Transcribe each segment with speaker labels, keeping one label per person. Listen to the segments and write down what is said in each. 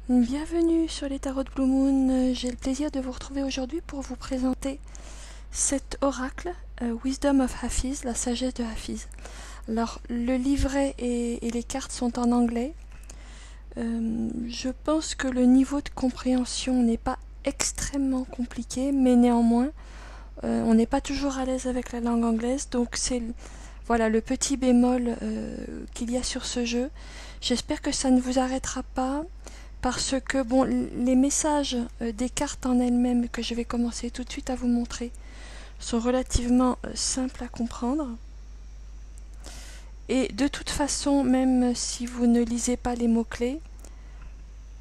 Speaker 1: Bienvenue sur les tarots de Blue Moon. J'ai le plaisir de vous retrouver aujourd'hui pour vous présenter cet oracle, Wisdom of Hafiz, la sagesse de Hafiz. Alors, le livret et les cartes sont en anglais. Je pense que le niveau de compréhension n'est pas extrêmement compliqué, mais néanmoins, on n'est pas toujours à l'aise avec la langue anglaise, donc c'est voilà le petit bémol qu'il y a sur ce jeu. J'espère que ça ne vous arrêtera pas, parce que bon, les messages des cartes en elles-mêmes que je vais commencer tout de suite à vous montrer sont relativement simples à comprendre. Et de toute façon, même si vous ne lisez pas les mots-clés,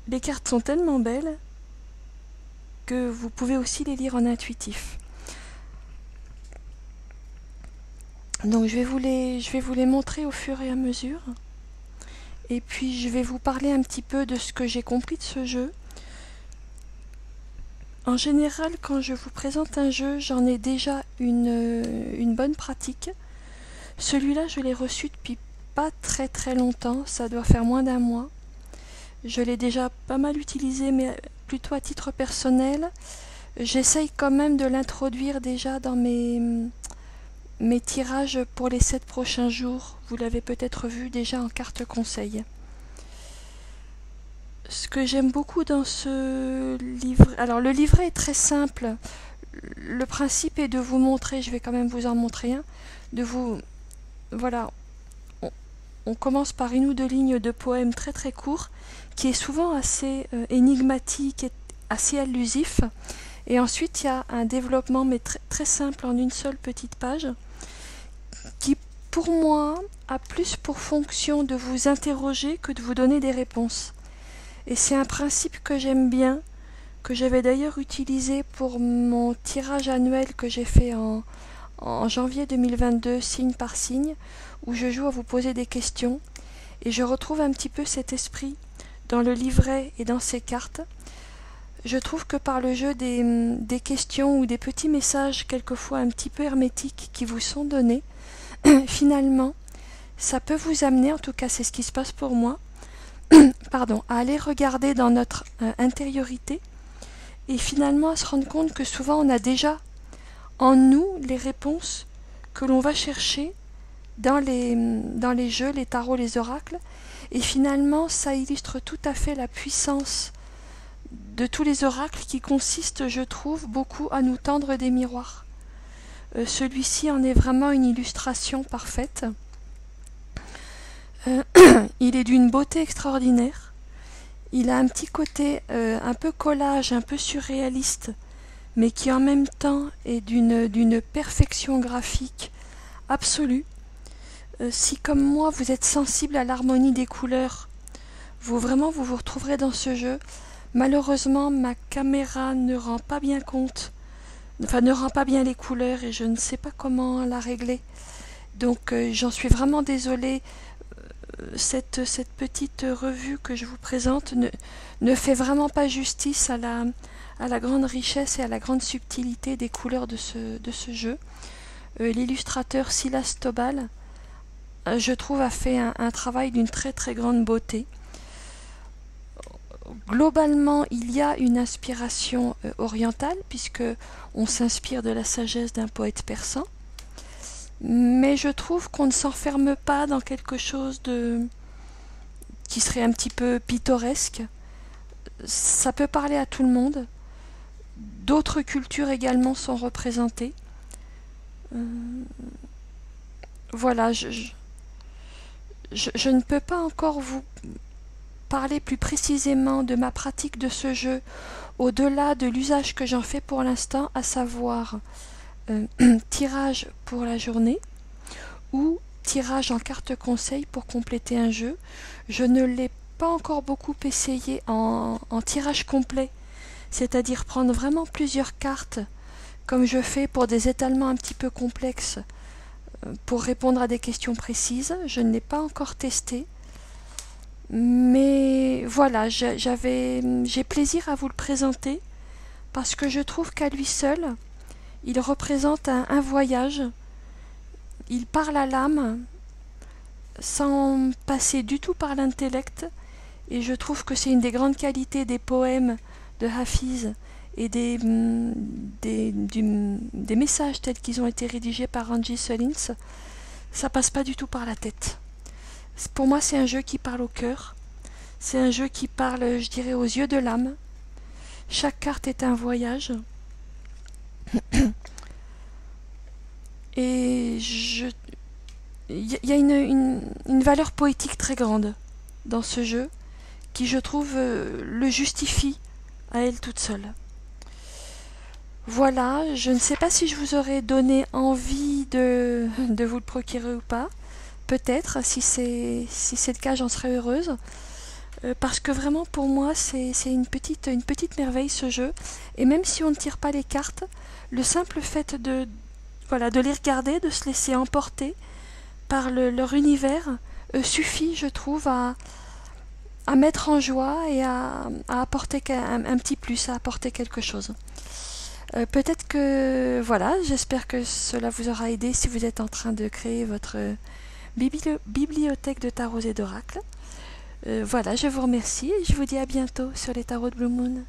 Speaker 1: les cartes sont tellement belles que vous pouvez aussi les lire en intuitif. Donc je vais vous les montrer au fur et à mesure. Et puis je vais vous parler un petit peu de ce que j'ai compris de ce jeu. En général, quand je vous présente un jeu, j'en ai déjà une bonne pratique. Celui-là, je l'ai reçu depuis pas très longtemps, ça doit faire moins d'un mois. Je l'ai déjà pas mal utilisé, mais plutôt à titre personnel. J'essaye quand même de l'introduire déjà dans mes tirages pour les 7 prochains jours. Vous l'avez peut-être vu déjà en carte conseil. Ce que j'aime beaucoup dans ce livre... Alors le livret est très simple. Le principe est de vous montrer, je vais quand même vous en montrer un, de vous... Voilà, on commence par une ou deux lignes de poème très court, qui est souvent assez énigmatique et assez allusif. Et ensuite il y a un développement, mais très simple, en une seule petite page, qui pour moi a plus pour fonction de vous interroger que de vous donner des réponses. Et c'est un principe que j'aime bien, que j'avais d'ailleurs utilisé pour mon tirage annuel que j'ai fait en janvier 2022, signe par signe, où je joue à vous poser des questions. Et je retrouve un petit peu cet esprit dans le livret et dans ces cartes. Je trouve que par le jeu des questions ou des petits messages, quelquefois un petit peu hermétiques, qui vous sont donnés, finalement, ça peut vous amener, en tout cas c'est ce qui se passe pour moi, pardon, à aller regarder dans notre intériorité et finalement à se rendre compte que souvent on a déjà en nous les réponses que l'on va chercher dans les jeux, les tarots, les oracles, et finalement ça illustre tout à fait la puissance de tous les oracles qui consistent, je trouve, beaucoup à nous tendre des miroirs. Celui-ci en est vraiment une illustration parfaite. Il est d'une beauté extraordinaire. Il a un petit côté un peu collage, un peu surréaliste, mais qui en même temps est d'une perfection graphique absolue. Si comme moi vous êtes sensible à l'harmonie des couleurs, vous vous retrouverez dans ce jeu. Malheureusement, ma caméra ne rend pas bien compte, enfin ne rend pas bien les couleurs et je ne sais pas comment la régler. Donc j'en suis vraiment désolée. Cette petite revue que je vous présente ne fait vraiment pas justice à la grande richesse et à la grande subtilité des couleurs de ce jeu. L'illustrateur Silas Tobal, je trouve, a fait un travail d'une très grande beauté. Globalement, il y a une inspiration orientale, puisque on s'inspire de la sagesse d'un poète persan. Mais je trouve qu'on ne s'enferme pas dans quelque chose qui serait un petit peu pittoresque. Ça peut parler à tout le monde. D'autres cultures également sont représentées. Voilà, je ne peux pas encore vous parler plus précisément de ma pratique de ce jeu, au-delà de l'usage que j'en fais pour l'instant, à savoir tirage pour la journée ou tirage en carte conseil pour compléter un jeu. Je ne l'ai pas encore beaucoup essayé en tirage complet, c'est-à-dire prendre vraiment plusieurs cartes comme je fais pour des étalements un petit peu complexes pour répondre à des questions précises. Je ne l'ai pas encore testé, mais voilà, j'ai plaisir à vous le présenter parce que je trouve qu'à lui seul il représente un voyage. Il parle à l'âme sans passer du tout par l'intellect. et je trouve que c'est une des grandes qualités des poèmes de Hafiz et des messages tels qu'ils ont été rédigés par Angie Solins. Ça passe pas du tout par la tête. Pour moi, c'est un jeu qui parle au cœur. C'est un jeu qui parle, je dirais, aux yeux de l'âme. Chaque carte est un voyage. Et il y a une valeur poétique très grande dans ce jeu qui, je trouve, le justifie à elle toute seule. Voilà, je ne sais pas si je vous aurais donné envie de vous le procurer ou pas. Peut-être, si c'est le cas, j'en serais heureuse. Parce que vraiment, pour moi, c'est une petite merveille, ce jeu. Et même si on ne tire pas les cartes, le simple fait de les regarder, de se laisser emporter par leur univers, suffit, je trouve, à mettre en joie et à apporter un petit plus, à apporter quelque chose. Peut-être que, voilà, j'espère que cela vous aura aidé si vous êtes en train de créer votre bibliothèque de tarots et d'oracles. Voilà, je vous remercie et je vous dis à bientôt sur les tarots de Blue Moon.